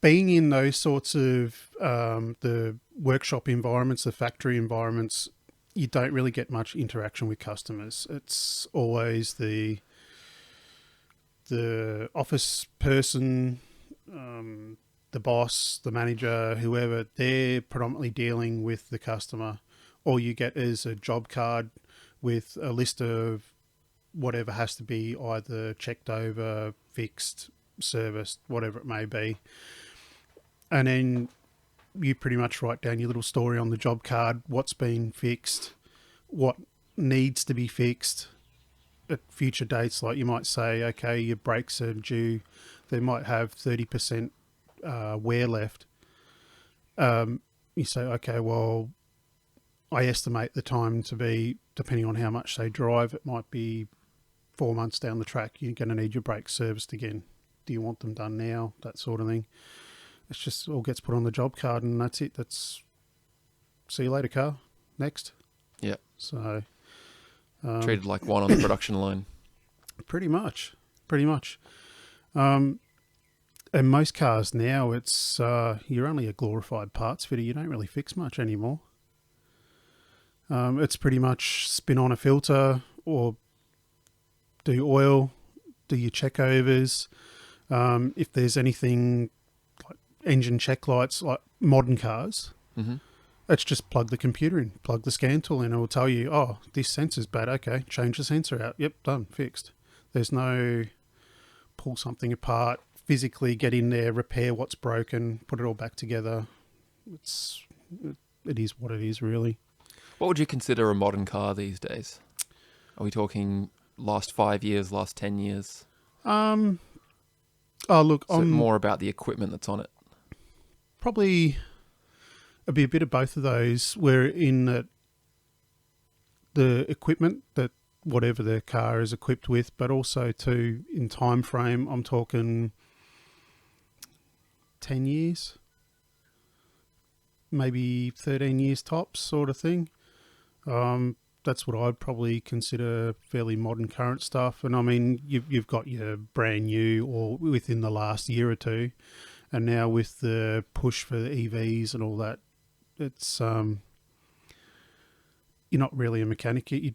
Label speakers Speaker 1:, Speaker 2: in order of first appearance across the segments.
Speaker 1: being in those sorts of the workshop environments, the factory environments, you don't really get much interaction with customers. It's always the office person, the boss, the manager, whoever. They're predominantly dealing with the customer. All you get is a job card with a list of whatever has to be either checked over, fixed, serviced, whatever it may be. And then you pretty much write down your little story on the job card, what's been fixed, what needs to be fixed at future dates. Like you might say, okay, your brakes are due. They might have 30% wear left. You say, okay, well, I estimate the time to be, depending on how much they drive, it might be 4 months down the track. You're going to need your brakes serviced again. Do you want them done now? That sort of thing. It's just all gets put on the job card and that's it. That's see you later, car. Next.
Speaker 2: Yeah.
Speaker 1: So
Speaker 2: treated like one on the production line.
Speaker 1: Pretty much. And most cars now, it's you're only a glorified parts fitter. You don't really fix much anymore. It's pretty much spin on a filter or do oil, do your checkovers. If there's anything like engine check lights, like modern cars, it's just plug the computer in, plug the scan tool in, and it will tell you, oh, this sensor's bad. Okay, change the sensor out. Yep, done, fixed. There's no pull something apart, physically get in there, repair what's broken, put it all back together. It is what it is, really.
Speaker 2: What would you consider a modern car these days? Are we talking last 5 years, last 10 years?
Speaker 1: Oh, look,
Speaker 2: Is it more about the equipment that's on it?
Speaker 1: Probably it'd be a bit of both of those. Where in that the equipment that whatever the car is equipped with, but also too in time frame. I'm talking 10 years, maybe 13 years tops, sort of thing. That's what I'd probably consider fairly modern current stuff. And I mean, you've got your brand new or within the last year or two, and now with the push for the EVs and all that, it's you're not really a mechanic. You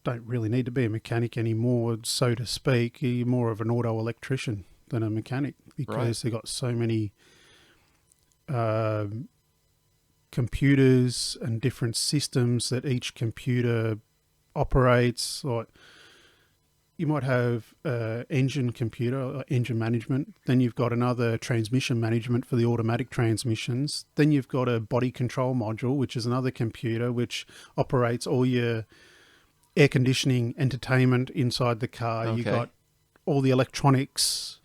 Speaker 1: don't really need to be a mechanic anymore, so to speak. You're more of an auto electrician than a mechanic because they've got so many computers and different systems that each computer operates. Like you might have engine computer, engine management. Then you've got another transmission management for the automatic transmissions. Then you've got a body control module, which is another computer which operates all your air conditioning, entertainment inside the car.
Speaker 2: Okay.
Speaker 1: You've got all the electronics,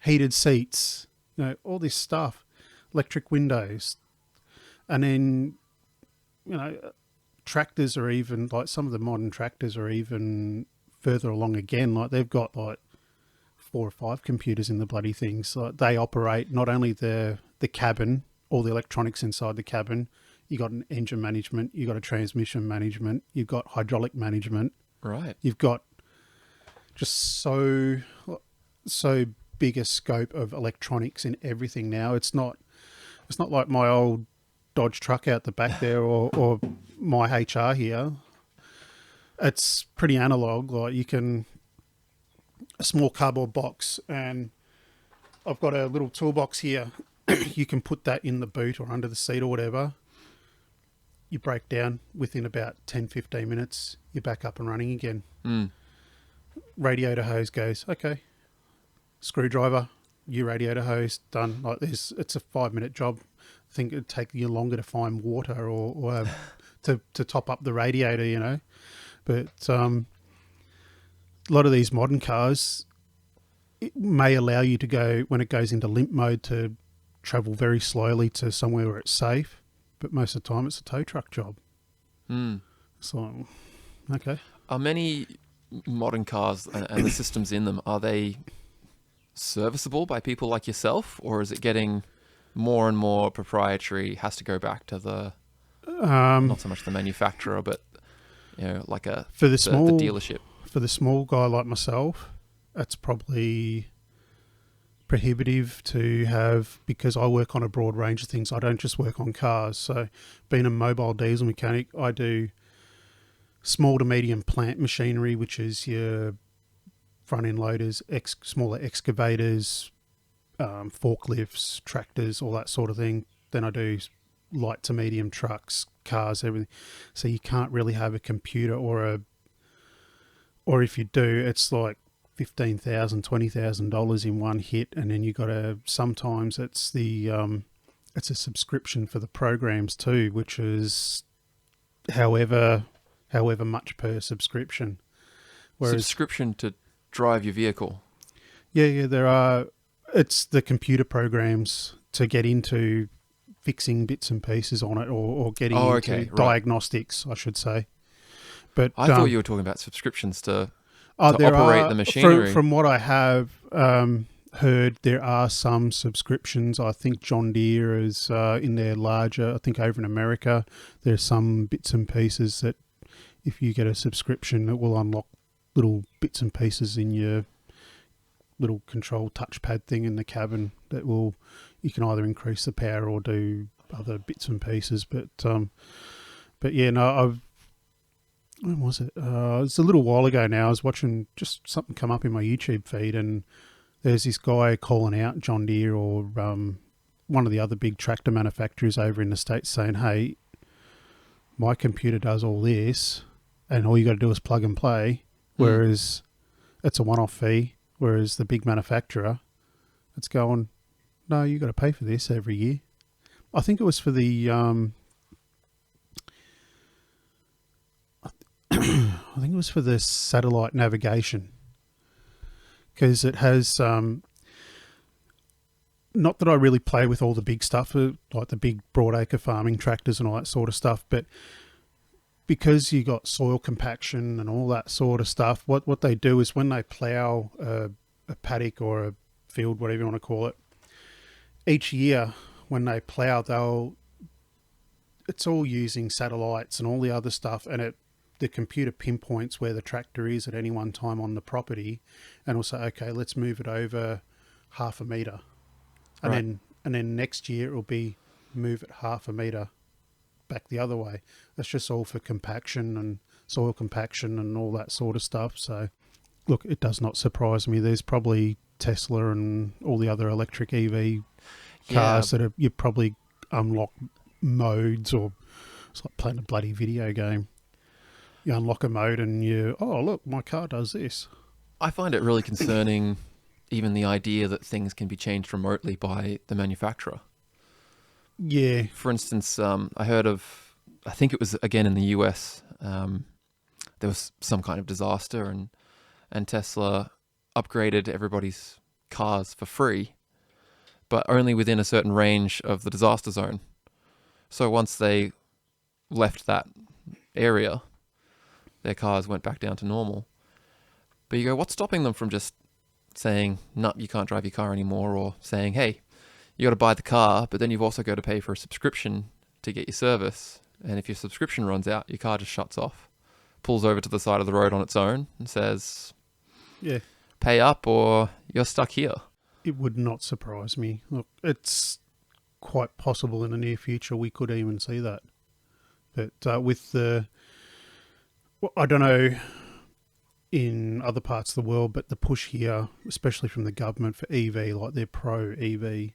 Speaker 1: heated seats, all this stuff, electric windows. And then, tractors are even, like some of the modern tractors are even further along again. Like they've got like 4 or 5 computers in the bloody things. Like they operate not only the cabin, all the electronics inside the cabin. You got an engine management, you got a transmission management, you've got hydraulic management.
Speaker 2: Right.
Speaker 1: You've got just so big a scope of electronics in everything now. It's not like my old Dodge truck out the back there or my HR here. It's pretty analog. Like a small cardboard box, and I've got a little toolbox here. You can put that in the boot or under the seat or whatever. You break down within about 10, 15 minutes. You're back up and running again. Radiator hose goes, okay. Screwdriver, new radiator hose, done. Like it's a 5-minute job. I think it'd take you longer to find water or to top up the radiator, But a lot of these modern cars, it may allow you to go, when it goes into limp mode, to travel very slowly to somewhere where it's safe. But most of the time it's a tow truck job. So, okay.
Speaker 2: Are many modern cars and the systems in them, are they serviceable by people like yourself, or is it getting more and more proprietary, has to go back to the not so much the manufacturer, but like the
Speaker 1: small
Speaker 2: dealership?
Speaker 1: For the small guy like myself, it's probably prohibitive to have, because I work on a broad range of things. I don't just work on cars. So being a mobile diesel mechanic, I do small to medium plant machinery, which is your front end loaders, smaller excavators, forklifts, tractors, all that sort of thing. Then I do light to medium trucks, cars, everything. So you can't really have a computer or if you do, it's like $15,000, $20,000 in one hit, and then you got to. Sometimes it's it's a subscription for the programs too, which is however much per subscription.
Speaker 2: Subscription to drive your vehicle.
Speaker 1: Yeah, there are. It's the computer programs to get into fixing bits and pieces on it, or getting into diagnostics, I should say. But
Speaker 2: I thought you were talking about subscriptions to
Speaker 1: there
Speaker 2: operate the machinery.
Speaker 1: From what I have heard, there are some subscriptions. I think John Deere is in their larger, I think over in America, there's some bits and pieces that if you get a subscription, it will unlock little bits and pieces in your little control touchpad thing in the cabin that you can either increase the power or do other bits and pieces. But yeah, no, when was it? It's a little while ago now. I was watching just something come up in my YouTube feed, and there's this guy calling out John Deere or one of the other big tractor manufacturers over in the States saying, hey, my computer does all this, and all you got to do is plug and play, whereas it's a one-off fee, whereas the big manufacturer, it's going, no, you got to pay for this every year. I think it was for the... I think it was for the satellite navigation, because it has, not that I really play with all the big stuff, like the big broadacre farming tractors and all that sort of stuff, but because you got soil compaction and all that sort of stuff, what they do is when they plough a paddock or a field, whatever you want to call it, each year when they plough, it's all using satellites and all the other stuff, and the computer pinpoints where the tractor is at any one time on the property, and will say, okay, let's move it over half a metre. And then next year it will be move it half a metre back the other way. That's just all for compaction and soil compaction and all that sort of stuff. So look, it does not surprise me. There's probably Tesla and all the other electric EV cars that you probably unlock modes, or it's like playing a bloody video game. You unlock a mode and oh, look, my car does this.
Speaker 2: I find it really concerning, even the idea that things can be changed remotely by the manufacturer.
Speaker 1: Yeah.
Speaker 2: For instance, I heard of, I think it was again in the US, there was some kind of disaster, and Tesla upgraded everybody's cars for free, but only within a certain range of the disaster zone. So once they left that area, their cars went back down to normal. But you go, what's stopping them from just saying, no, you can't drive your car anymore, or saying, hey, you got to buy the car, but then you've also got to pay for a subscription to get your service. And if your subscription runs out, your car just shuts off, pulls over to the side of the road on its own and says,
Speaker 1: yeah,
Speaker 2: pay up or you're stuck here.
Speaker 1: It would not surprise me. Look, it's quite possible in the near future we could even see that. But with I don't know in other parts of the world, but the push here, especially from the government for EV, like they're pro EV.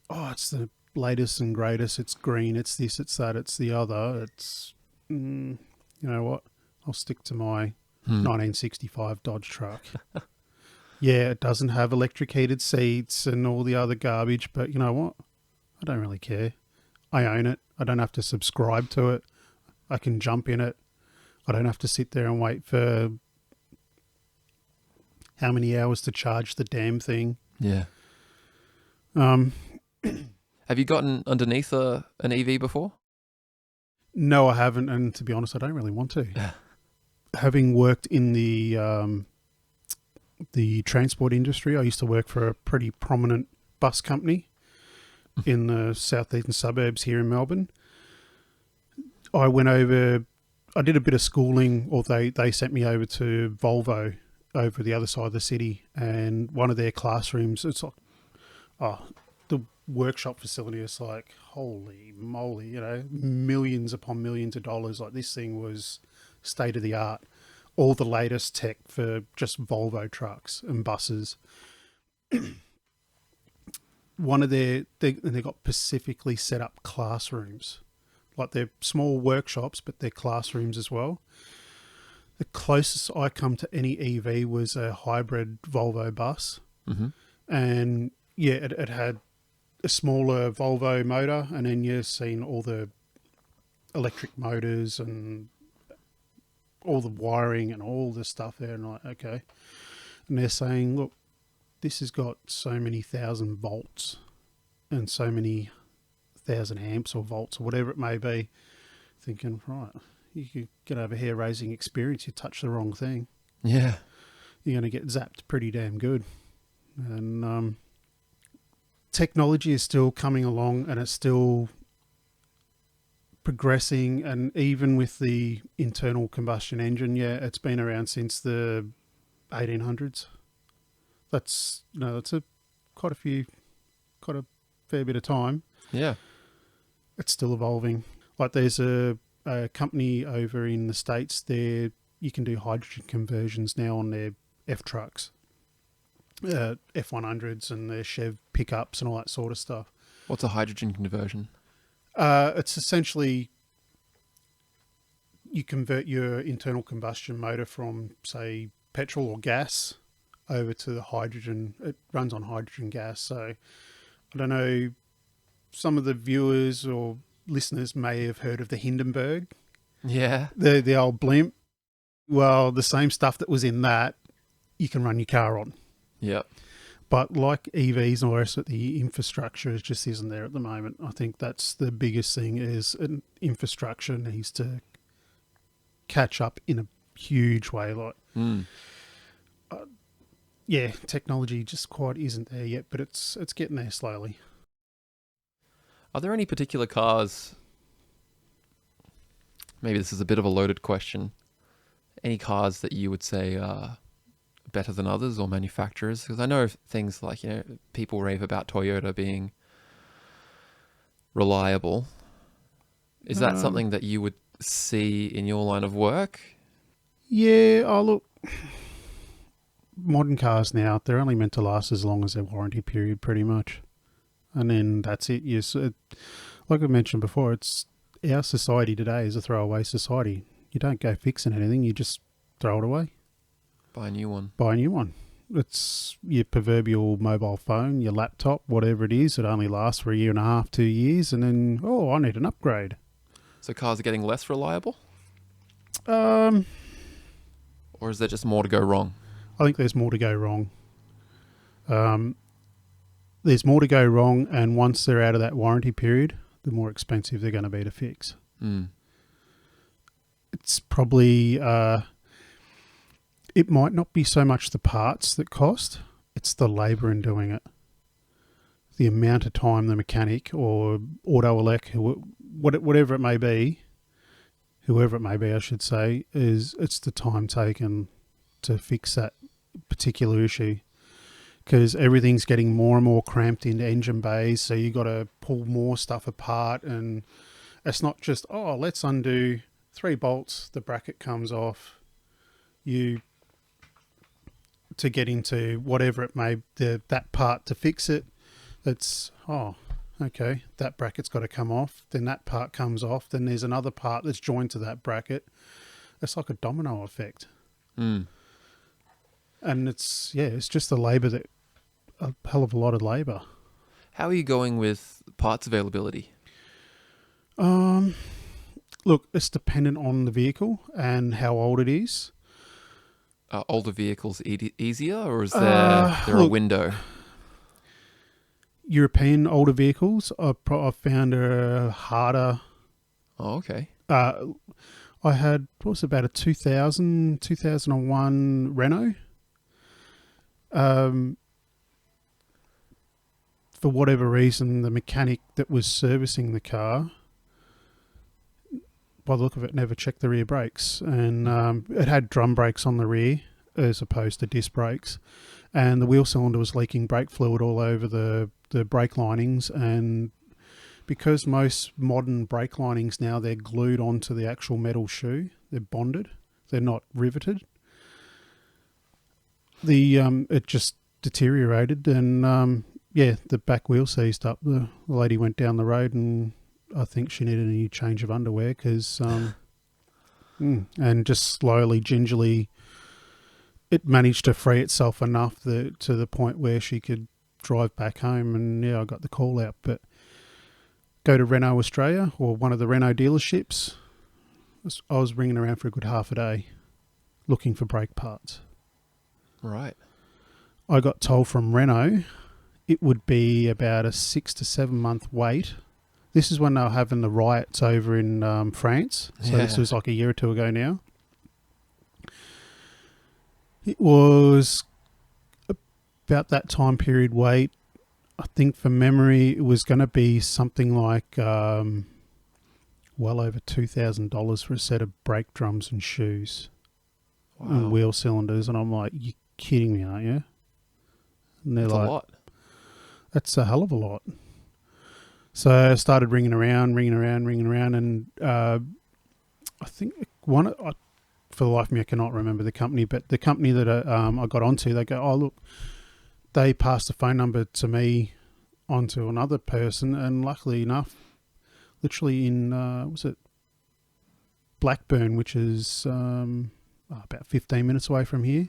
Speaker 1: Oh, it's the latest and greatest. It's green. It's this, it's that, it's the other. It's, you know what? I'll stick to my 1965 Dodge truck. Yeah, it doesn't have electric heated seats and all the other garbage, but you know what? I don't really care. I own it. I don't have to subscribe to it. I can jump in it. I don't have to sit there and wait for how many hours to charge the damn thing.
Speaker 2: Yeah. Have you gotten underneath an EV before?
Speaker 1: No, I haven't, and to be honest, I don't really want to. Having worked in the transport industry, I used to work for a pretty prominent bus company in the southeastern suburbs here in Melbourne. I went over, I did a bit of schooling, or they sent me over to Volvo, over the other side of the city, and one of their classrooms, it's like, oh, the workshop facility is like, holy moly, you know, millions upon millions of dollars. Like, this thing was state of the art, all the latest tech for just Volvo trucks and buses. One of they got specifically set up classrooms, like they're small workshops, but they're classrooms as well. The closest I come to any EV was a hybrid Volvo bus.
Speaker 2: Mm-hmm.
Speaker 1: And yeah, it had a smaller Volvo motor, and then you're seeing all the electric motors and all the wiring and all the stuff there. And like, okay. And they're saying, look, this has got so many thousand volts and so many thousand amps or volts or whatever it may be. Thinking, right, you could get over here raising experience, you touch the wrong thing.
Speaker 2: Yeah.
Speaker 1: You're going to get zapped pretty damn good. And technology is still coming along, and it's still progressing. And even with the internal combustion engine, yeah, it's been around since the 1800s. That's quite a fair bit of time.
Speaker 2: Yeah.
Speaker 1: It's still evolving. Like, there's a company over in the States there, you can do hydrogen conversions now on their F trucks, F100s and their Chev pickups and all that sort of stuff.
Speaker 2: What's a hydrogen conversion?
Speaker 1: It's essentially, you convert your internal combustion motor from, say, petrol or gas over to the hydrogen. It runs on hydrogen gas. So I don't know, some of the viewers or listeners may have heard of the Hindenburg.
Speaker 2: Yeah.
Speaker 1: The old blimp. Well, the same stuff that was in that, you can run your car on.
Speaker 2: Yep.
Speaker 1: But like EVs and all the rest of it, the infrastructure just isn't there at the moment. I think that's the biggest thing, is an infrastructure needs to catch up in a huge way. Like, yeah, technology just quite isn't there yet, but it's getting there slowly.
Speaker 2: Are there any particular cars, maybe this is a bit of a loaded question, any cars that you would say are better than others, or manufacturers? Because I know things like, people rave about Toyota being reliable. Is that something that you would see in your line of work?
Speaker 1: Yeah, look, modern cars now, they're only meant to last as long as their warranty period, pretty much. And then that's it. Like I mentioned before, it's our society today is a throwaway society. You don't go fixing anything, you just throw it away.
Speaker 2: Buy a new one.
Speaker 1: Buy a new one. It's your proverbial mobile phone, your laptop, whatever it is. It only lasts for a year and a half, 2 years, and then, I need an upgrade.
Speaker 2: So cars are getting less reliable?
Speaker 1: Or
Speaker 2: is there just more to go wrong?
Speaker 1: I think there's more to go wrong. There's more to go wrong, and once they're out of that warranty period, the more expensive they're going to be to fix. It's probably... it might not be so much the parts that cost, it's the labour in doing it. The amount of time the mechanic or auto elec, whatever it may be, whoever it may be, I should say, it's the time taken to fix that particular issue. Because everything's getting more and more cramped into engine bays, so you got to pull more stuff apart, and it's not just, let's undo 3 bolts, the bracket comes off, to get into whatever it may, that part to fix it. It's, okay, that bracket's got to come off, then that part comes off, then there's another part that's joined to that bracket. It's like a domino effect. And it's just the labour, a hell of a lot of labour.
Speaker 2: How are you going with parts availability?
Speaker 1: Look, it's dependent on the vehicle and how old it is.
Speaker 2: Are older vehicles easier, or is there a window?
Speaker 1: European older vehicles, I've found are harder.
Speaker 2: Oh, okay.
Speaker 1: I had, about a 2001 Renault. For whatever reason, the mechanic that was servicing the car, by the look of it, never checked the rear brakes. And it had drum brakes on the rear, as opposed to disc brakes. And the wheel cylinder was leaking brake fluid all over the brake linings. And because most modern brake linings now, they're glued onto the actual metal shoe, they're bonded, they're not riveted. It just deteriorated, and the back wheel seized up. The lady went down the road, and I think she needed a new change of underwear because, and just slowly, gingerly, it managed to free itself enough to the point where she could drive back home. And I got the call out. But go to Renault Australia or one of the Renault dealerships. I was ringing around for a good half a day looking for brake parts.
Speaker 2: Right.
Speaker 1: I got told from Renault it would be about a 6 to 7 month wait. This is when they were having the riots over in France. So This was like a year or two ago now. It was about that time period wait. I think from memory it was going to be something like well over $2,000 for a set of brake drums and shoes. Wow. And wheel cylinders. And I'm like, you're kidding me, aren't you? And they're
Speaker 2: That's
Speaker 1: like,
Speaker 2: a lot.
Speaker 1: That's a hell of a lot. So I started ringing around, and I think for the life of me, I cannot remember the company, but the company that I got onto, they go, oh, look, they passed the phone number to me onto another person, and luckily enough, literally in, was it Blackburn, which is about 15 minutes away from here,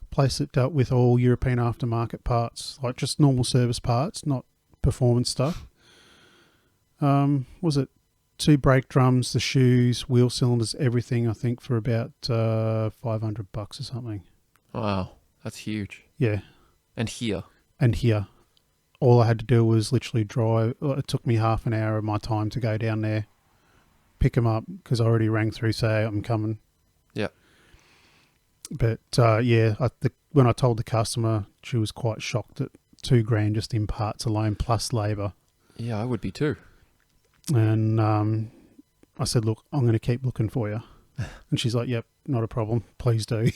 Speaker 1: a place that dealt with all European aftermarket parts, like just normal service parts, not performance stuff. Was it 2 brake drums, the shoes, wheel cylinders, everything, I think, for about $500 or something.
Speaker 2: Wow, that's huge.
Speaker 1: Yeah.
Speaker 2: And here.
Speaker 1: All I had to do was literally drive. It took me half an hour of my time to go down there, pick them up, because I already rang through, say I'm coming.
Speaker 2: Yeah.
Speaker 1: But when I told the customer, she was quite shocked at $2,000 just in parts alone, plus labour.
Speaker 2: Yeah, I would be too.
Speaker 1: And I said, look, I'm going to keep looking for you. And she's like, yep, not a problem. Please do.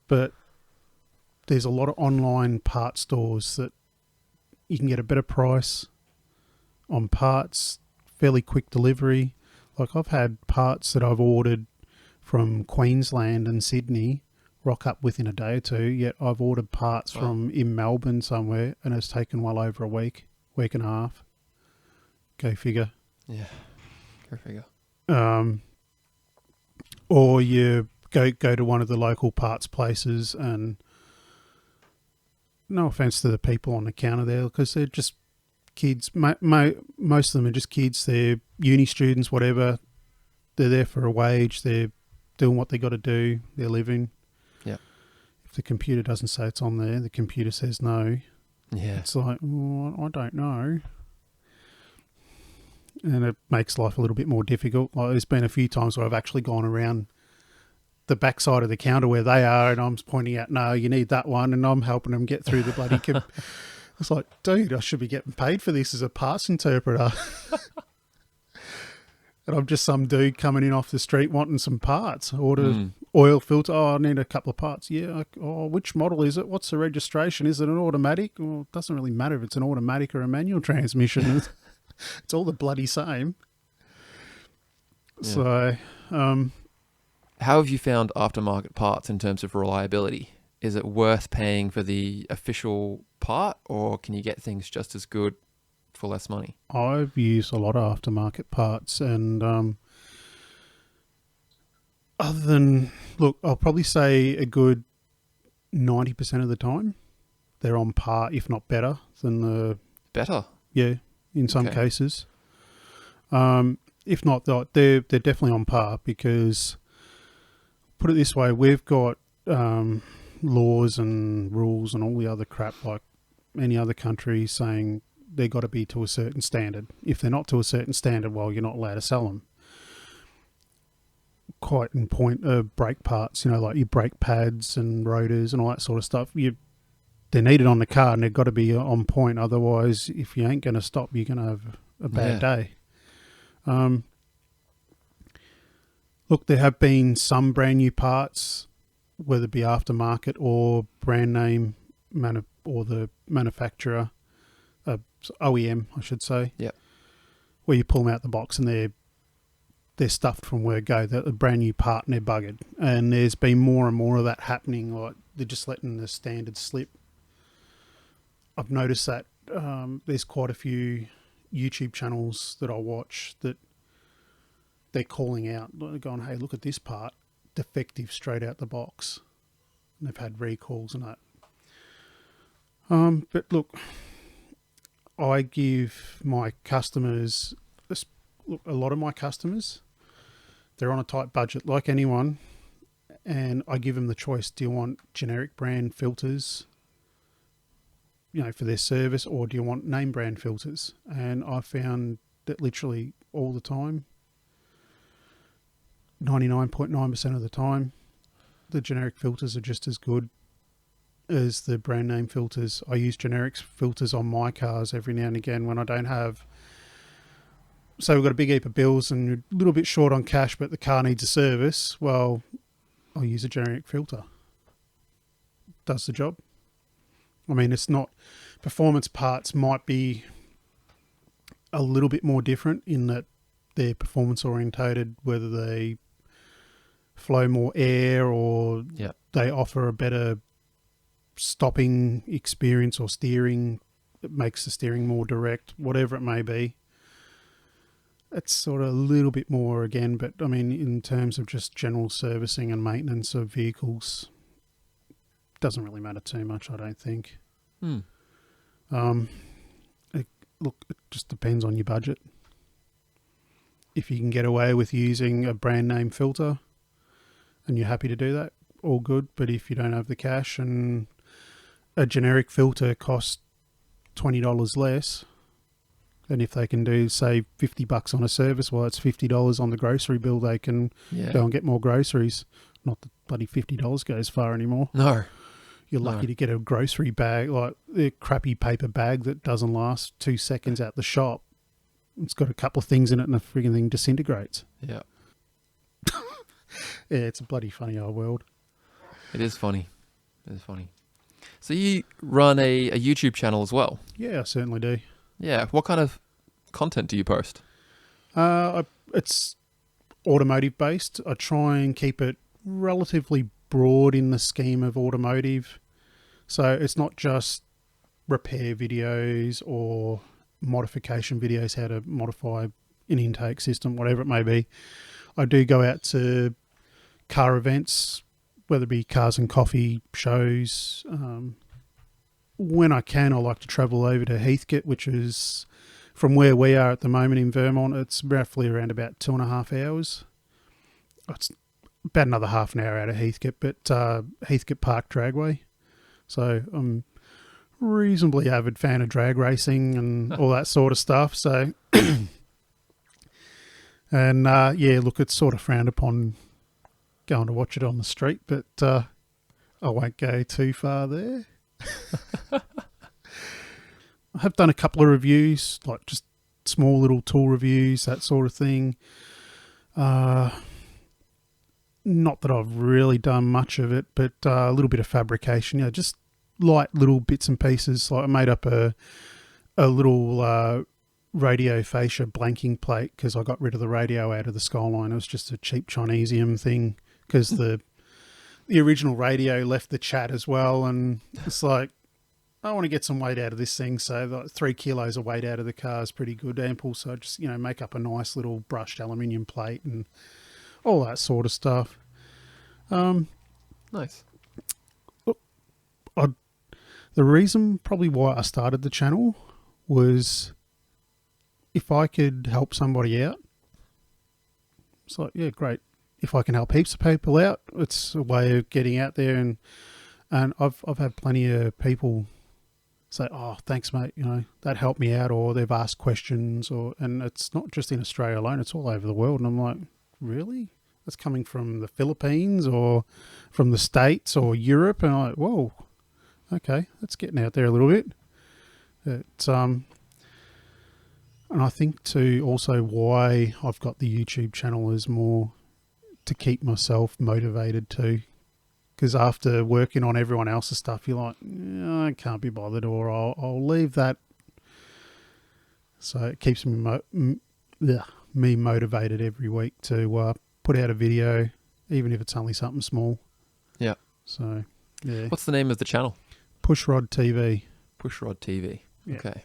Speaker 1: But there's a lot of online part stores that you can get a better price on parts, fairly quick delivery. Like I've had parts that I've ordered from Queensland and Sydney rock up within a day or two, yet I've ordered parts from in Melbourne somewhere and it's taken well over a week and a half. Go figure.
Speaker 2: Yeah, go figure.
Speaker 1: Or you go to one of the local parts places, and no offense to the people on the counter there, because they're just kids. Most of them are just kids. They're uni students, whatever. They're there for a wage. They're doing what they got to do. They're living.
Speaker 2: Yeah.
Speaker 1: If the computer doesn't say it's on there, the computer says no.
Speaker 2: Yeah.
Speaker 1: It's like, I don't know. And it makes life a little bit more difficult. Like, there's been a few times where I've actually gone around the backside of the counter where they are, and I'm pointing out, no, you need that one, and I'm helping them get through the bloody... It's like, dude, I should be getting paid for this as a parts interpreter. And I'm just some dude coming in off the street wanting some parts. Order oil filter. Oh, I need a couple of parts. Yeah. Which model is it? What's the registration? Is it an automatic? Well, it doesn't really matter if it's an automatic or a manual transmission. It's all the bloody same. Yeah. So...
Speaker 2: how have you found aftermarket parts in terms of reliability? Is it worth paying for the official part, or can you get things just as good for less money?
Speaker 1: I've used a lot of aftermarket parts, and other than, look, I'll probably say a good 90% of the time they're on par, if not better than the...
Speaker 2: Better?
Speaker 1: Yeah, in some cases. If not, they're definitely on par, because... Put it this way, we've got laws and rules and all the other crap like any other country saying they've got to be to a certain standard. If they're not to a certain standard, well, you're not allowed to sell them. Quite in point of brake parts, like your brake pads and rotors and all that sort of stuff. They're needed on the car and they've got to be on point. Otherwise, if you ain't going to stop, you're going to have a bad day. Look, there have been some brand new parts whether it be aftermarket or brand name or the manufacturer, OEM, I should say.
Speaker 2: Yeah.
Speaker 1: Where you pull them out the box and they're stuffed from word go. They're a brand new part and they're buggered. And there's been more and more of that happening. Like they're just letting the standard slip. I've noticed that there's quite a few YouTube channels that I watch that they're calling out. They're going, hey, look at this part. Defective straight out the box. And they've had recalls and that. But look, I give my customers, a lot of my customers, they're on a tight budget like anyone, and I give them the choice. Do you want generic brand filters, for their service, or do you want name brand filters? And I found that literally all the time, 99.9% of the time, the generic filters are just as good as the brand name filters. I use generic filters on my cars every now and again when I don't have... So we've got a big heap of bills and we're a little bit short on cash, but the car needs a service. Well, I'll use a generic filter. Does the job. I mean, it's not... Performance parts might be a little bit more different in that they're performance orientated, whether they flow more air or they offer a better stopping experience or steering that makes the steering more direct, whatever it may be. It's sort of a little bit more again, but I mean, in terms of just general servicing and maintenance of vehicles, doesn't really matter too much, I don't think. It just depends on your budget. If you can get away with using a brand name filter and you're happy to do that, all good. But if you don't have the cash and a generic filter costs $20 less, and if they can do, say, $50 on a service, well, it's $50 on the grocery bill. They can go and get more groceries. Not that bloody $50 goes far anymore.
Speaker 2: No.
Speaker 1: You're lucky to get a grocery bag, like a crappy paper bag that doesn't last 2 seconds out the shop. It's got a couple of things in it and the frigging thing disintegrates.
Speaker 2: Yeah.
Speaker 1: Yeah, it's a bloody funny old world.
Speaker 2: It is funny. It is funny. So you run a YouTube channel as well?
Speaker 1: Yeah, I certainly do.
Speaker 2: Yeah. What kind of content do you post?
Speaker 1: It's automotive based. I try and keep it relatively broad in the scheme of automotive. So it's not just repair videos or modification videos, how to modify an intake system, whatever it may be. I do go out to car events, whether it be cars and coffee shows. When I can, I like to travel over to Heathcote, which is from where we are at the moment in Vermont. It's roughly around about 2.5 hours. It's about another half an hour out of Heathcote, but Heathcote Park Dragway. So I'm reasonably avid fan of drag racing and all that sort of stuff. So, and look, it's sort of frowned upon going to watch it on the street, but I won't go too far there. I have done a couple of reviews, like just small little tool reviews, that sort of thing. Not that I've really done much of it, but a little bit of fabrication, just light little bits and pieces. Like I made up a little radio fascia blanking plate because I got rid of the radio out of the Skyline. It was just a cheap Chinesium thing because the original radio left the chat as well, and it's like, I want to get some weight out of this thing, so like 3 kilos of weight out of the car is pretty good, ample. So I just, make up a nice little brushed aluminium plate and all that sort of stuff.
Speaker 2: Nice.
Speaker 1: The reason probably why I started the channel was if I could help somebody out. It's like, yeah, great. If I can help heaps of people out, it's a way of getting out there. And I've had plenty of people say, oh, thanks, mate, that helped me out, or they've asked questions, and it's not just in Australia alone, it's all over the world. And I'm like, really? That's coming from the Philippines or from the States or Europe? And I'm like, whoa, okay, that's getting out there a little bit. It's, and I think too, also why I've got the YouTube channel is more to keep myself motivated too. Because after working on everyone else's stuff, you're like, "Yeah, I can't be bothered, or I'll leave that." So it keeps me motivated every week to put out a video, even if it's only something small.
Speaker 2: Yeah.
Speaker 1: So, yeah.
Speaker 2: What's the name of the channel?
Speaker 1: Pushrod TV.
Speaker 2: Pushrod TV.
Speaker 1: Yeah.
Speaker 2: Okay.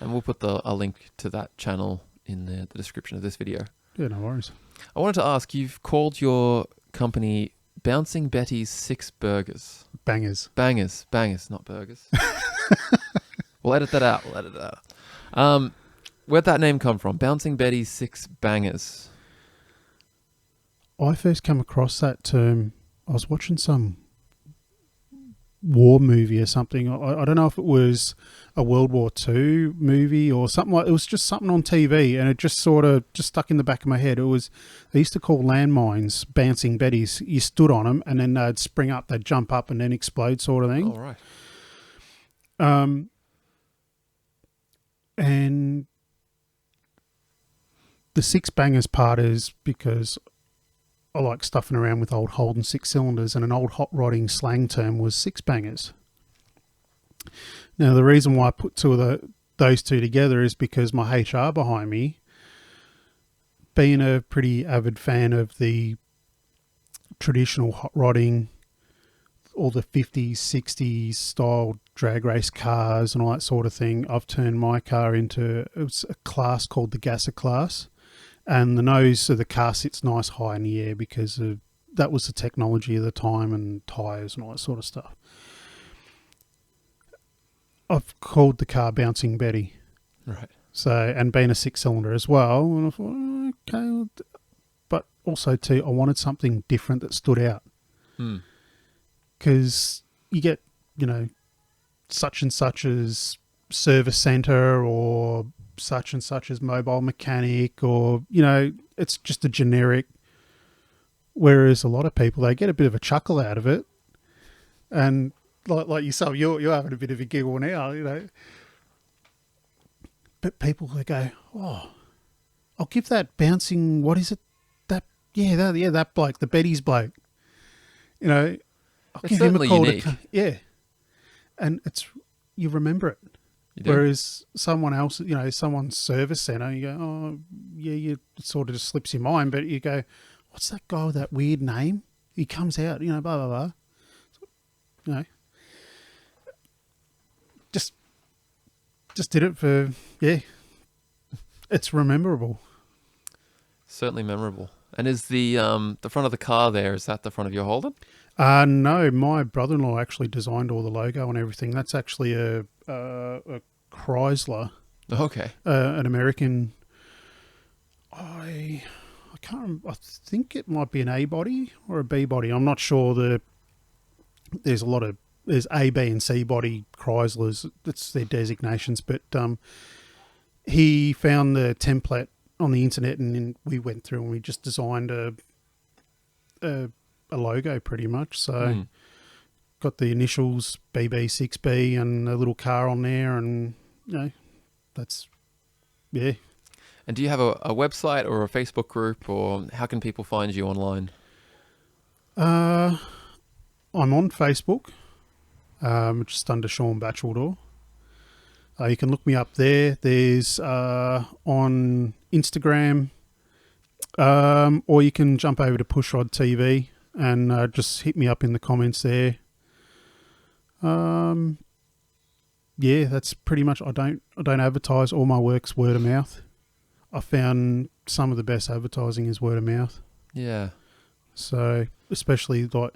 Speaker 2: And we'll put a link to that channel in the description of this video.
Speaker 1: Yeah, no worries.
Speaker 2: I wanted to ask, you've called your company Bouncing Betty's 6 Burgers.
Speaker 1: Bangers.
Speaker 2: Bangers, not burgers. We'll edit that out. Where'd that name come from? Bouncing Betty's 6 Bangers.
Speaker 1: I first came across that term. I was watching some war movie or something. I don't know if it was a World War II movie or something like. It was just something on TV, and it just sort of just stuck in the back of my head. It was, they used to call landmines Bouncing Betties. You stood on them, and then they'd spring up, they'd jump up, and then explode, sort of thing.
Speaker 2: All right.
Speaker 1: And the 6 bangers part is because I like stuffing around with old Holden 6-cylinders, and an old hot rodding slang term was 6 bangers. Now, the reason why I put those two together is because my HR behind me, being a pretty avid fan of the traditional hot rodding, all the 50s, 60s style drag race cars and all that sort of thing, I've turned my car into a class called the Gasser class. And the nose of the car sits nice high in the air because that was the technology of the time, and tyres and all that sort of stuff. I've called the car Bouncing Betty.
Speaker 2: Right.
Speaker 1: So, and being a 6-cylinder as well. And I thought, okay. But also, too, I wanted something different that stood out. Because you get, such and such as service centre, or such and such as mobile mechanic, or, it's just a generic. Whereas a lot of people, they get a bit of a chuckle out of it. And like yourself, you're having a bit of a giggle now, But people, they go, oh, I'll give that bouncing, what is it? That bloke, the Betty's bloke. I'll
Speaker 2: It's
Speaker 1: give him a
Speaker 2: certainly
Speaker 1: call.
Speaker 2: unique.
Speaker 1: And you remember it.
Speaker 2: You do?
Speaker 1: Whereas someone else, someone's service centre, you go, oh, yeah, it sort of just slips your mind, but you go, what's that guy with that weird name? He comes out, blah, blah, blah. Just did it for, it's rememberable.
Speaker 2: Certainly memorable. And is the front of the car there, is that the front of your Holden?
Speaker 1: No, my brother-in-law actually designed all the logo and everything. That's actually a Chrysler.
Speaker 2: Okay.
Speaker 1: An American. I can't remember. I think it might be an A body or a B body. I'm not sure. There's A, B, and C body Chryslers. That's their designations. But he found the template on the internet, and then we went through and we just designed a logo pretty much. So got the initials BB6B and a little car on there, and that's
Speaker 2: And do you have a website or a Facebook group, or how can people find you online?
Speaker 1: I'm on Facebook, just under Shaun Batcheldor. You can look me up there. There's on Instagram, or you can jump over to Pushrod TV and just hit me up in the comments there. That's pretty much. I don't advertise. All my work's word of mouth. I found some of the best advertising is word of mouth.
Speaker 2: Yeah.
Speaker 1: So especially like,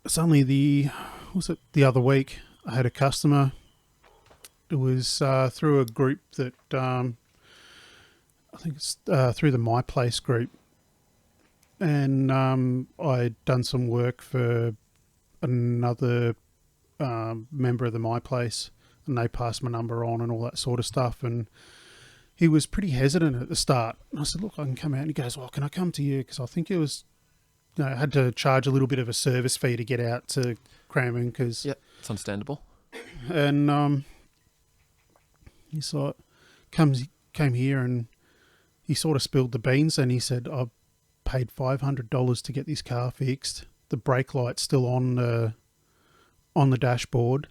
Speaker 1: it's only the other week I had a customer. It was through a group that I think it's through the My Place group, and I'd done some work for another member of the My Place, and they passed my number on and all that sort of stuff. And he was pretty hesitant at the start. And I said, look, I can come out. And he goes, well, can I come to you? Because I think it was, I had to charge a little bit of a service fee to get out to Crampton.
Speaker 2: Yeah, it's understandable.
Speaker 1: And he came here and he sort of spilled the beans, and he said, I paid $500 to get this car fixed. The brake light's still on the dashboard.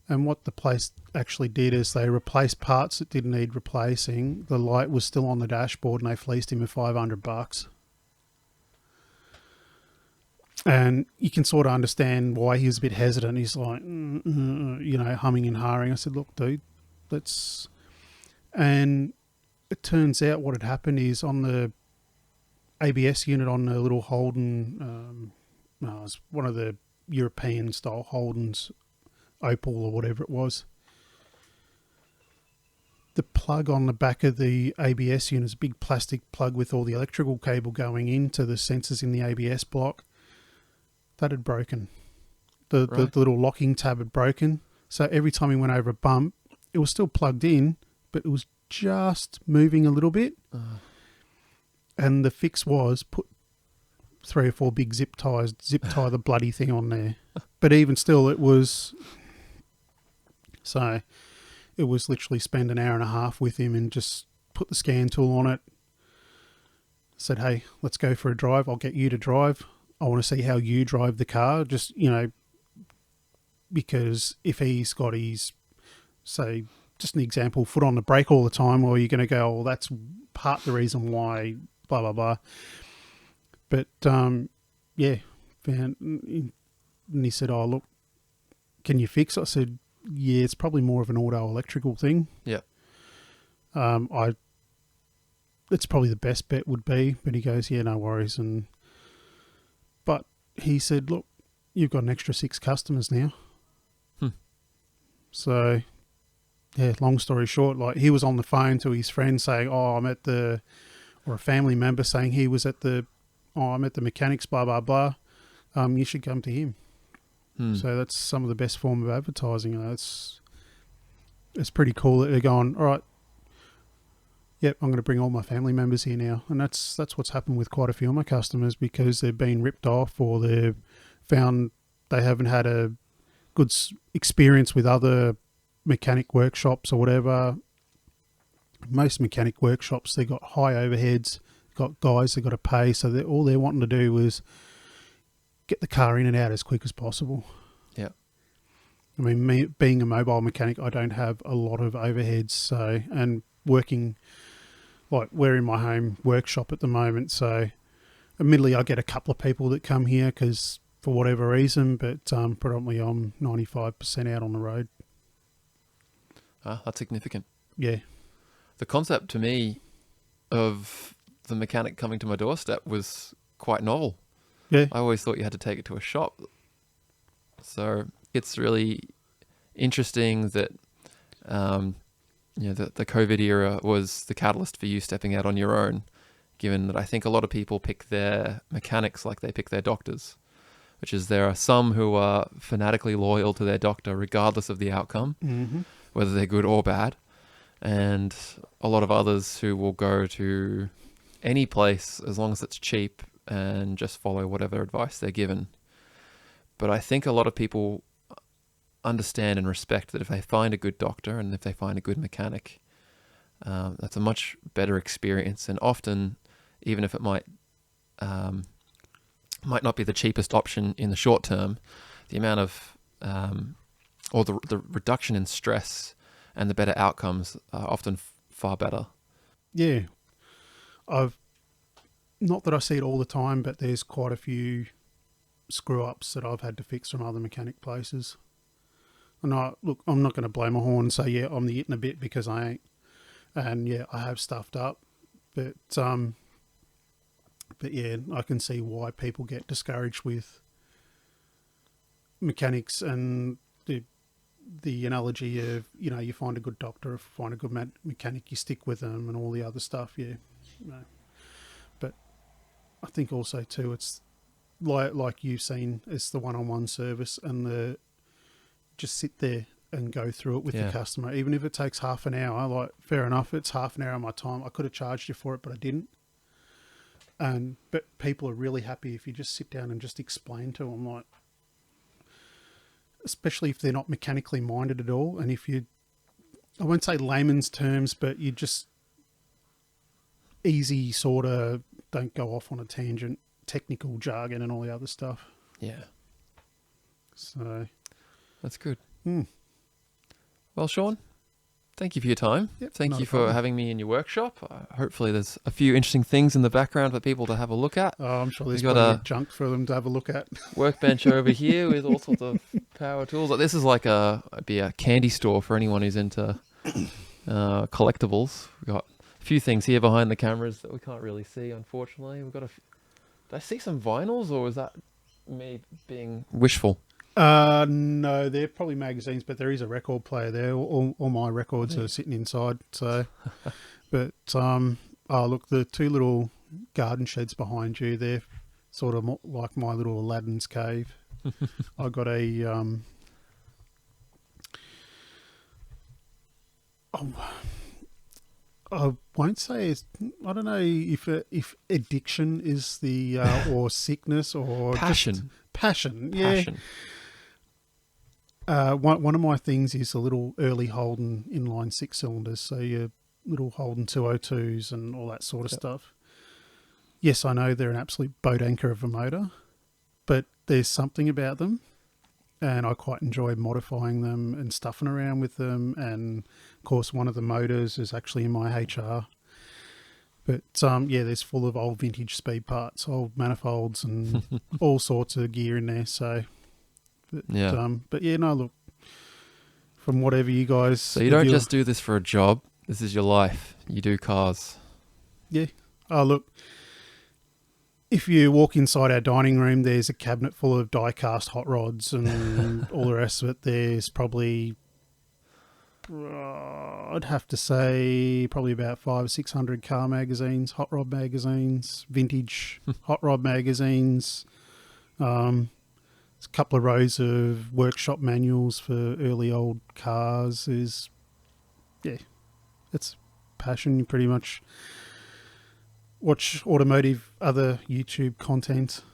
Speaker 1: And what the place actually did is they replaced parts that didn't need replacing. The light was still on the dashboard, and they fleeced him with $500. And you can sort of understand why he was a bit hesitant. He's like, humming and hawing. I said, look, dude, let's... And it turns out what had happened is on the ABS unit on the little Holden, it was one of the European-style Holdens, Opal or whatever it was. The plug on the back of the ABS unit is a big plastic plug with all the electrical cable going into the sensors in the ABS block. That had broken. The little locking tab had broken. So every time he went over a bump, it was still plugged in, but it was just moving a little bit. And the fix was put 3 or 4 big zip tie the bloody thing on there. But even still, it was... So it was literally spend an hour and a half with him and just put the scan tool on it. Said, hey, let's go for a drive. I'll get you to drive. I want to see how you drive the car. Just, because if he's got his, say, just an example, foot on the brake all the time, or you're going to go, well, that's part the reason why, blah, blah, blah. But, and he said, oh, look, can you fix it? I said, yeah, it's probably more of an auto electrical thing.
Speaker 2: Yeah.
Speaker 1: It's probably the best bet would be, but he goes, yeah, no worries. But he said, look, you've got an extra 6 customers now. So, yeah, long story short, like he was on the phone to his friend saying, oh, I'm at or a family member saying he was I'm at the mechanics, blah, blah, blah. You should come to him. So that's some of the best form of advertising. It's pretty cool that they're going, all right, yep, I'm going to bring all my family members here now. And that's what's happened with quite a few of my customers, because they've been ripped off, or they've found they haven't had a good experience with other mechanic workshops or whatever. Most mechanic workshops, they got high overheads, got guys they got to pay, so all they're wanting to do is get the car in and out as quick as possible.
Speaker 2: Yeah.
Speaker 1: I mean, me being a mobile mechanic, I don't have a lot of overheads, and working, like we're in my home workshop at the moment, so admittedly I get a couple of people that come here because for whatever reason, but predominantly I'm 95% out on the road.
Speaker 2: That's significant.
Speaker 1: Yeah.
Speaker 2: The concept to me of the mechanic coming to my doorstep was quite novel.
Speaker 1: Yeah.
Speaker 2: I always thought you had to take it to a shop. So it's really interesting that the COVID era was the catalyst for you stepping out on your own, given that I think a lot of people pick their mechanics like they pick their doctors, which is there are some who are fanatically loyal to their doctor regardless of the outcome, whether they're good or bad, and a lot of others who will go to any place as long as it's cheap and just follow whatever advice they're given. But I think a lot of people understand and respect that if they find a good doctor and if they find a good mechanic, that's a much better experience. And often, even if it might not be the cheapest option in the short term, the amount of or the reduction in stress and the better outcomes are often far better.
Speaker 1: Yeah. Not that I see it all the time, but there's quite a few screw-ups that I've had to fix from other mechanic places. And I'm not going to blow my horn and say, yeah, I'm the it in a bit, because I ain't. And yeah, I have stuffed up. But yeah, I can see why people get discouraged with mechanics, and the analogy of, you find a good doctor, find a good mechanic, you stick with them, and all the other stuff, yeah. But I think also too, it's like you've seen, it's the one-on-one service, and just sit there and go through it with the customer, even if it takes half an hour. Like, fair enough, it's half an hour of my time. I could have charged you for it, but I didn't. But people are really happy if you just sit down and just explain to them, like, especially if they're not mechanically minded at all, and if I won't say layman's terms, but you just easy sort of don't go off on a tangent, technical jargon and all the other stuff.
Speaker 2: Yeah,
Speaker 1: So,
Speaker 2: that's good.
Speaker 1: hmm.
Speaker 2: Well, Shaun, thank you for your time.
Speaker 1: Yep,
Speaker 2: Thank
Speaker 1: not
Speaker 2: you
Speaker 1: a
Speaker 2: for
Speaker 1: problem.
Speaker 2: having me in your workshop. Hopefully there's a few interesting things in the background for people to have a look at.
Speaker 1: I'm sure there's
Speaker 2: We've got
Speaker 1: plenty
Speaker 2: a
Speaker 1: of junk for them to have a look at.
Speaker 2: workbench over here with all sorts of power tools. Like, this is like be a candy store for anyone who's into collectibles. We've got a few things here behind the cameras that we can't really see, unfortunately. We've got did I see some vinyls, or was that me being wishful?
Speaker 1: No, they're probably magazines, but there is a record player there. All my records are sitting inside. So, but oh look, the two little garden sheds behind you, they're sort of like my little Aladdin's cave. I got a I won't say I don't know if addiction is the or sickness or
Speaker 2: Passion.
Speaker 1: just passion. Yeah.
Speaker 2: Passion.
Speaker 1: One of my things is a little early Holden inline 6-cylinders, so your little Holden 202s and all that sort of stuff. Yes, I know they're an absolute boat anchor of a motor, but there's something about them, and I quite enjoy modifying them and stuffing around with them. And of course, one of the motors is actually in my HR. But yeah, there's full of old vintage speed parts, old manifolds, and all sorts of gear in there. So. But yeah, no, look, from whatever you guys...
Speaker 2: So you don't just do this for a job. This is your life. You do cars.
Speaker 1: Yeah. Oh, look, if you walk inside our dining room, there's a cabinet full of die-cast hot rods and all the rest of it. There's probably, I'd have to say, probably about 500 or 600 car magazines, hot rod magazines, vintage hot rod magazines, a couple of rows of workshop manuals for early old cars. It's passion. You pretty much watch automotive, other YouTube content,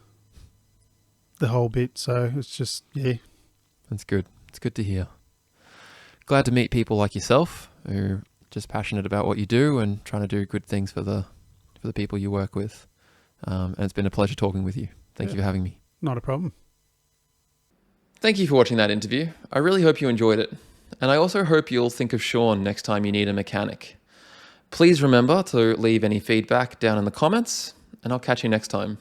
Speaker 1: the whole bit. So it's just, yeah.
Speaker 2: That's good. It's good to hear. Glad to meet people like yourself who are just passionate about what you do and trying to do good things for the people you work with. And it's been a pleasure talking with you. Thank you for having me.
Speaker 1: Not a problem.
Speaker 2: Thank you for watching that interview. I really hope you enjoyed it. And I also hope you'll think of Shaun next time you need a mechanic. Please remember to leave any feedback down in the comments, and I'll catch you next time.